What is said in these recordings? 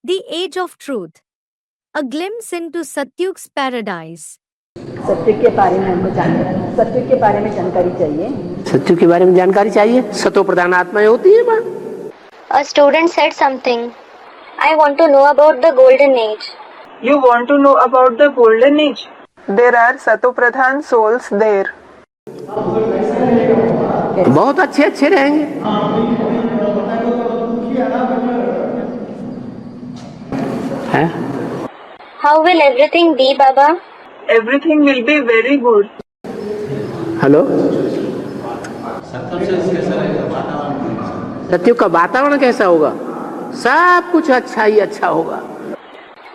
The Age of Truth. A glimpse into Satyug's paradise. सत्य के बारे में हमको सत्य के बारे में जानकारी चाहिए। सत्य के बारे में जानकारी चाहिए। सतो प्रधान आत्माएं होती है मां। A student said something. I want to know about the golden age. You want to know about the golden age? There are Sato Pradhan souls there. बहुत अच्छे अच्छे रहेंगे। है? How will everything be, Baba? Everything will be very good. Hello, सत्य का वातावरण कैसा होगा? सब कुछ अच्छा ही अच्छा होगा।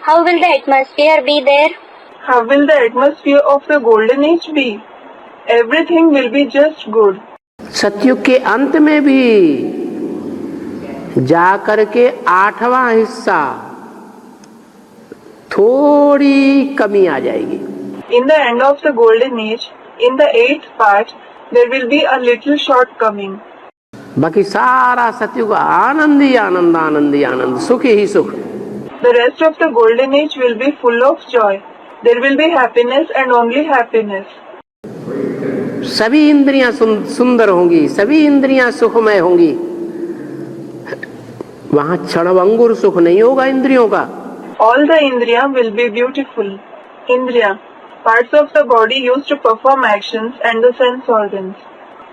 How will the atmosphere be there? How will the atmosphere of the golden age be? Everything will be just good. सत्युग के अंत में भी जाकर के 8वां हिस्सा थोड़ी कमी आ जाएगी। In the end of the golden age, in the 8th part, there will be a little shortcoming. बाकी सारा सत्युग आनंद ही आनंद, आनंद ही आनंद, सुख ही सुख। The rest of the golden age will be full of joy. There will be happiness and only happiness. सभी इंद्रियां सुंदर होंगी, सभी इंद्रियां सुखमय होंगी। वहां क्षणभंगुर सुख नहीं होगा इंद्रियों का। All the indriya will be beautiful. Indriya, parts of the body used to perform actions and the sense organs.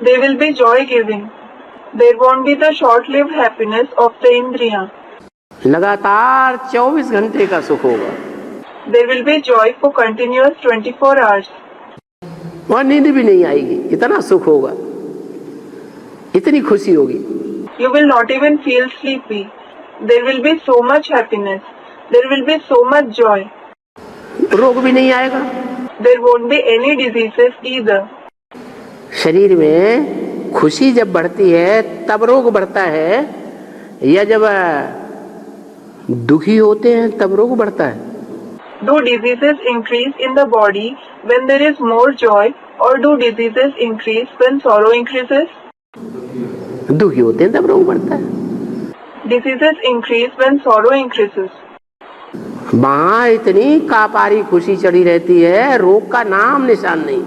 They will be joy-giving. There won't be the short-lived happiness of the indriya. लगातार 24 घंटे का सुख होगा। There will be joy for continuous 24 hours. वहां नींद भी नहीं आएगी, इतना सुख होगा, इतनी खुशी होगी। You will not even feel sleepy. There will be so much happiness. There will be so much joy. रोग भी नहीं आएगा। There won't be any diseases either. शरीर में खुशी जब बढ़ती है तब रोग बढ़ता है, या जब दुखी होते हैं तब रोग बढ़ता है? Do diseases increase in the body when there is more joy, or do diseases increase when sorrow increases? दुखी होते हैं तब रोग बढ़ता है। Diseases increase when sorrow increases. वहां इतनी कापारी खुशी चढ़ी रहती है, रोग का नाम निशान नहीं,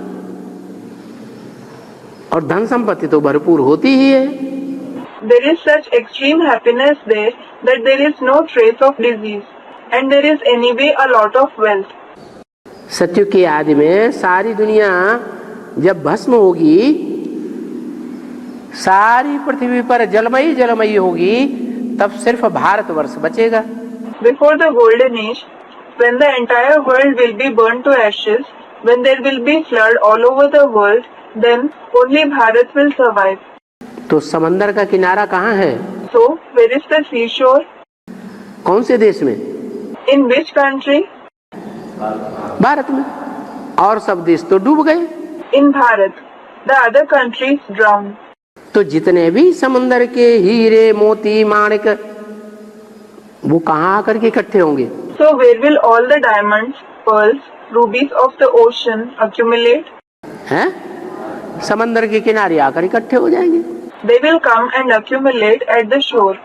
और धन संपत्ति तो भरपूर होती ही है। There is such extreme happiness there that there is no trace of disease, and there is anyway a lot of wealth. सत्युग की आदि में सारी दुनिया जब भस्म होगी, सारी पृथ्वी पर जलमयी जलमयी होगी, तब सिर्फ भारतवर्ष बचेगा। Before the golden age, when the entire world will be burned to ashes, when there will be flood all over the world, then only Bharat will survive. तो समंदर का किनारा कहाँ है? So, where is the seashore? कौन से देश में? In which country? भारत में। और सब देश तो डूब गए। In Bharat. The other countries drowned. तो जितने भी समंदर के हीरे, मोती, माणिक, वो कहाँ आकर के इकट्ठे होंगे? So where will all the diamonds, pearls, rubies of the ocean accumulate? हैं? समंदर के किनारे आकर इकट्ठे हो जाएंगे। They will come and accumulate at the shore.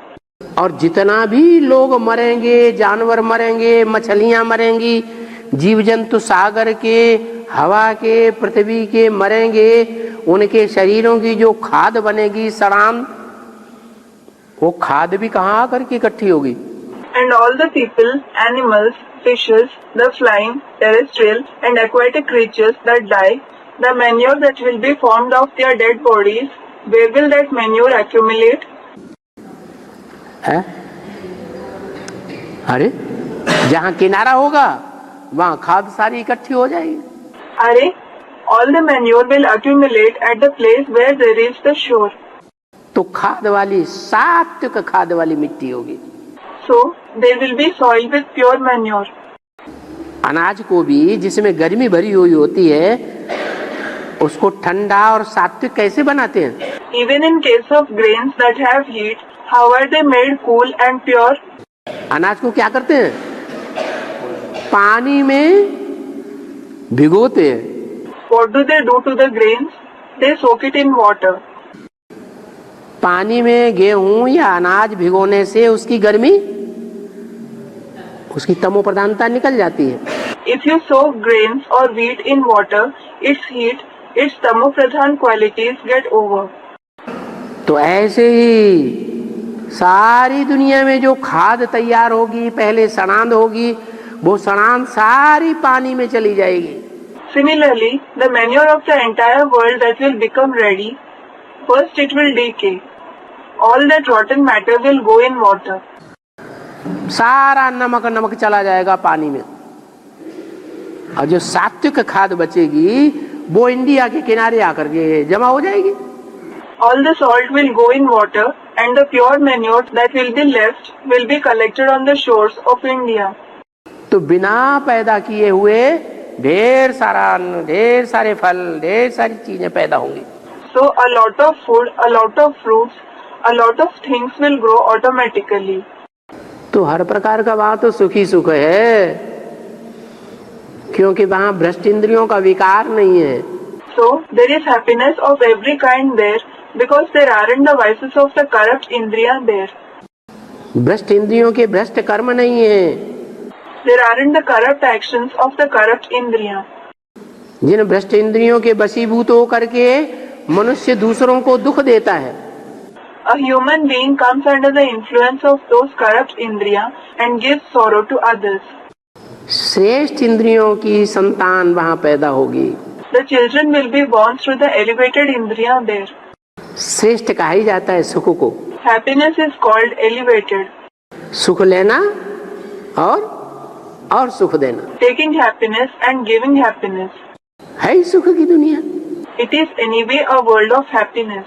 और जितना भी लोग मरेंगे, जानवर मरेंगे, मछलियां मरेंगी, जीव जंतु सागर के, हवा के, पृथ्वी के मरेंगे, उनके शरीरों की जो खाद बनेगी, सड़ान, वो खाद भी कहाँ आकर के इकट्ठी होगी? And all the people, animals, fishes, the flying, terrestrial and aquatic creatures that die, the manure that will be formed of their dead bodies, where will that manure accumulate? है? अरे, जहाँ किनारा होगा वहाँ खाद सारी इकट्ठी हो जाएगी। अरे, all the manure will accumulate at the place where there is the shore. तो खाद वाली, सात्विक खाद वाली मिट्टी होगी। So there will be soil with pure manure. अनाज को भी जिसमें गर्मी भरी हुई होती है, उसको ठंडा और सात्विक कैसे बनाते हैं? Even in case of grains that have heat, how are they made cool and pure? अनाज को क्या करते हैं? पानी में भिगोते हैं। What do they do to the grains? They soak it in water. पानी में गेहूं या अनाज भिगोने से उसकी गर्मी उसकी तमो प्रधानता निकल जाती है। If you soak grains or wheat in water, its heat, its tamopradhan qualities get over. तो ऐसे ही सारी दुनिया में जो खाद तैयार होगी, पहले सड़ांध होगी, वो सड़ांध सारी पानी में चली जाएगी। Similarly, the manure of the entire world that will become ready, first it will decay. All that rotten matter will go in water. सारा नमक चला जाएगा पानी में, और जो सात्विक खाद बचेगी वो इंडिया के किनारे आकर के जमा हो जाएगी। All the salt will go in water and the pure manure that will be left will be collected on the shores of India. तो बिना पैदा किए हुए ढेर सारा अन्न, ढेर सारे फल, ढेर सारी चीजें पैदा होंगी। So a lot of food, a lot of fruits, a lot of things will grow automatically. तो हर प्रकार का वहां तो सुख ही सुख है, क्योंकि वहां भ्रष्ट इंद्रियों का विकार नहीं है। So there is happiness of every kind there because there aren't the vices of the corrupt indriya there. भ्रष्ट इंद्रियों के भ्रष्ट कर्म नहीं है। There aren't the corrupt actions of the corrupt indriya. जिन भ्रष्ट इंद्रियों के वशीभूत होकर के मनुष्य दूसरों को दुख देता है, A human being comes under the influence of those corrupt indriya and gives sorrow to others. श्रेष्ठ इंद्रियों की संतान वहां पैदा होगी। The children will be born through the elevated indriya there. श्रेष्ठ कहा ही जाता है सुख को। Happiness is called elevated. सुख लेना और सुख देना, Taking happiness and giving happiness. है ही सुख की दुनिया। It is anyway a world of happiness.